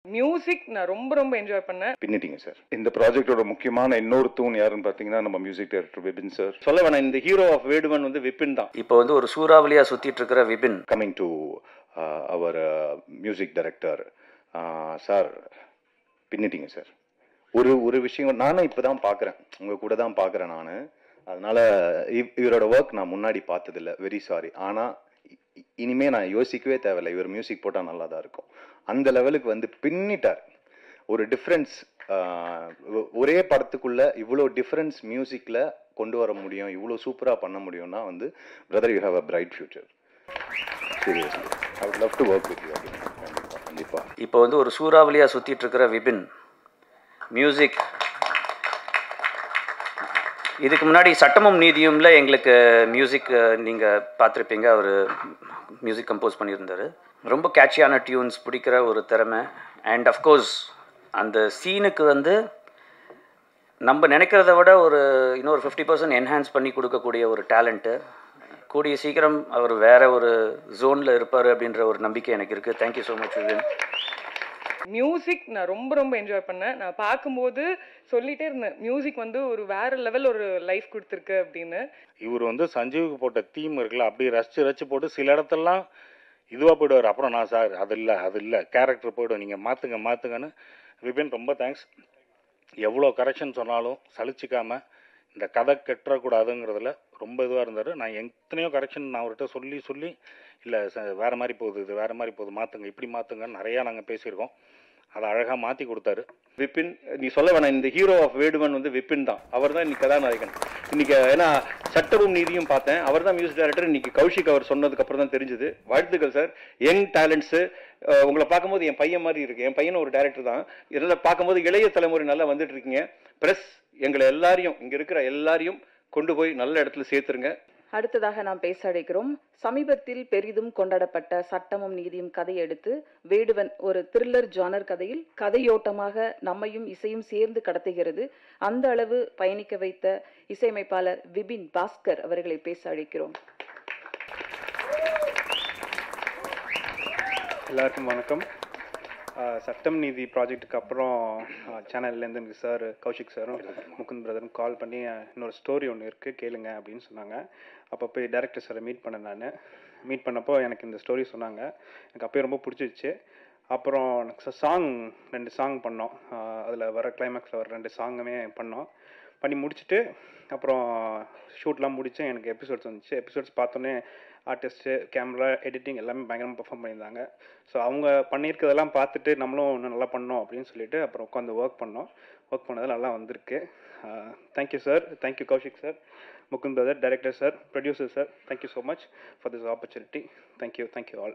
Music நான் ரொம்ப enjoy பண்ணேன். பின்னிட்டீங்க சார். இந்த ப்ராஜெக்டோட முக்கியமான இன்னொரு தூண் யாருன்னு பார்த்தீங்கன்னா நம்ம மியூசிக் டைரக்டர் விபின் சார். சொல்ல வேணாம், இந்த ஹீரோ ஆஃப் வேடுவன் வந்து விபின் தான். இப்போ வந்து ஒரு சூறாவளியா சுத்திட்டு இருக்கிற விபின். கமிங் டு அவர் மியூசிக் டைரக்டர் சார், பின்னிட்டீங்க சார். ஒரு விஷயம் நானும் இப்போ தான் பார்க்குறேன், உங்கள் கூட தான் பார்க்குறேன் நான். அதனால இவரோட ஒர்க் நான் முன்னாடி பார்த்ததில்ல, வெரி சாரி. ஆனால் இனிமே நான் யோசிக்கவே தேவையில்லை, இவர் மியூசிக் போட்டால் நல்லா தான் இருக்கும். அந்த லெவலுக்கு வந்து பின்னிட்டார். ஒரு டிஃப்ரென்ஸ், ஒரே படத்துக்குள்ள இவ்வளோ டிஃப்ரென்ஸ் மியூசிக்கில் கொண்டு வர முடியும், இவ்வளோ சூப்பராக பண்ண முடியும்னா வந்து brother you have a bright future. Seriously I would love to work with you. கண்டிப்பாக. இப்போ வந்து ஒரு சூறாவளியா சுத்திட்டு இருக்கிற விபின் மியூசிக். இதுக்கு முன்னாடி சட்டமும் நீதியும்ல எங்களுக்கு மியூசிக் நீங்கள் பார்த்துருப்பீங்க, அவர் மியூசிக் கம்போஸ் பண்ணியிருந்தார். ரொம்ப கேட்சியான டியூன்ஸ், பிடிக்கிற ஒரு திறமை. அண்ட் அஃப்கோர்ஸ் அந்த சீனுக்கு வந்து நம்ம நினைக்கிறத விட இன்னொரு 50% என்ஹான்ஸ் பண்ணி கொடுக்கக்கூடிய ஒரு டேலண்ட்டு. கூடிய சீக்கிரம் அவர் வேறு ஒரு ஜோனில் இருப்பார் அப்படின்ற ஒரு நம்பிக்கை எனக்கு இருக்குது. Thank you so much Vipin. Music நான் ரொம்ப என்ஜாய் பண்ணேன். நான் பார்க்கும்போது சொல்லிட்டே இருந்தேன், மியூசிக் வந்து ஒரு வேற லெவல் ஒரு லைஃப் கொடுத்துருக்கு அப்படின்னு. இவர் வந்து சஞ்சீவுக்கு போட்ட தீம் இருக்குல்ல, அப்படியே ரசிச்சு போட்டு சில இடத்துலலாம் இதுவாக போயிடுவார். அப்புறம் நான் சார் அது இல்லை கேரக்டர் போய்டும், நீங்கள் மாற்றுங்கன்னு. விபின் ரொம்ப தேங்க்ஸ். எவ்வளோ கரெக்ஷன் சொன்னாலும் சலிச்சிக்காமல் இந்த கதை கெட்டுறக்கூடாதுங்கிறதுல ரொம்ப இதுவாக இருந்தார். நான் எத்தனையோ கரெக்ஷன் நான் அவர்கிட்ட சொல்லி இல்லை வேறு மாதிரி போகுது, இது வேறு மாதிரி போகுது, மாற்றுங்க, இப்படி மாற்றுங்கன்னு நிறையா நாங்கள் பேசியிருக்கோம். அதை அழகாக மாற்றி கொடுத்தாரு விபின். நீ சொல்ல வேணாம், இந்த ஹீரோ ஆஃப் வேடுவன் வந்து விபின் தான். அவர் தான் இன்னைக்கு கதாநாயகன். இன்னைக்கு ஏன்னா சட்டமும் நீதியும் பார்த்தேன், அவர் தான் மியூசிக் டைரக்டர். இன்னைக்கு கௌஷிக் அவர் சொன்னதுக்கு அப்புறம் தான் தெரிஞ்சுது. வாழ்த்துக்கள் சார். யங் டேலண்ட்ஸு உங்களை பார்க்கும்போது என் பையன் மாதிரி இருக்கு. என் பையனும் ஒரு டைரக்டர் தான். இதெல்லாம் பார்க்கும்போது இளைய தலைமுறை நல்லா வந்துட்டு இருக்கீங்க. ப்ளஸ் எங்களை எல்லாரையும், இங்கே இருக்கிற எல்லாரையும் கொண்டு போய் நல்ல இடத்துல சேர்த்துருங்க. அடுத்ததாக நாம் பேச அழைக்கிறோம். சமீபத்தில் பெரிதும் கொண்டாடப்பட்ட சட்டமும் நீதியும் கதையை எடுத்து வேடுவன் ஒரு த்ரில்லர் ஜானர் கதையில் கதையோட்டமாக நம்மையும் இசையும் சேர்ந்து கடத்துகிறது. அந்த அளவு பயணிக்க வைத்த இசையமைப்பாளர் விபின் பாஸ்கர் அவர்களை பேச அழைக்கிறோம். எல்லாருக்கும் வணக்கம். சட்டம் நீதி ப்ராஜெக்ட்டுக்கு அப்புறம் சேனல்லேருந்து எனக்கு சார் கௌஷிக் சாரும் முகுந்த் பிரதரும் கால் பண்ணி இன்னொரு ஸ்டோரி ஒன்று இருக்குது கேளுங்க அப்படின்னு சொன்னாங்க. அப்போ போய் டைரக்டர் சாரை மீட் பண்ணப்போ எனக்கு இந்த ஸ்டோரி சொன்னாங்க. எனக்கு அப்போயே ரொம்ப பிடிச்சிருச்சு. அப்புறம் ரெண்டு சாங் பண்ணோம். அதில் வர கிளைமேக்ஸில் வர 2 சாங்குமே பண்ணி முடிச்சுட்டு அப்புறம் ஷூட்லாம் முடித்தேன். எனக்கு எபிசோட்ஸ் வந்துச்சு. எபிசோட்ஸ் பார்த்தோன்னே ஆர்டிஸ்ட்டு, கேமரா, எடிட்டிங் எல்லாமே பயங்கரமாக பெர்ஃபார்ம் பண்ணியிருந்தாங்க. ஸோ அவங்க பண்ணியிருக்கிறதெல்லாம் பார்த்துட்டு நம்மளும் இன்னும் நல்லா பண்ணோம் அப்படின்னு சொல்லிட்டு அப்புறம் உட்காந்து ஒர்க் பண்ணது நல்லா வந்திருக்கு. Thank you sir, thank you Kaushik sir, Mukund brother, director sir, producer sir, thank you so much for this opportunity. Thank you all.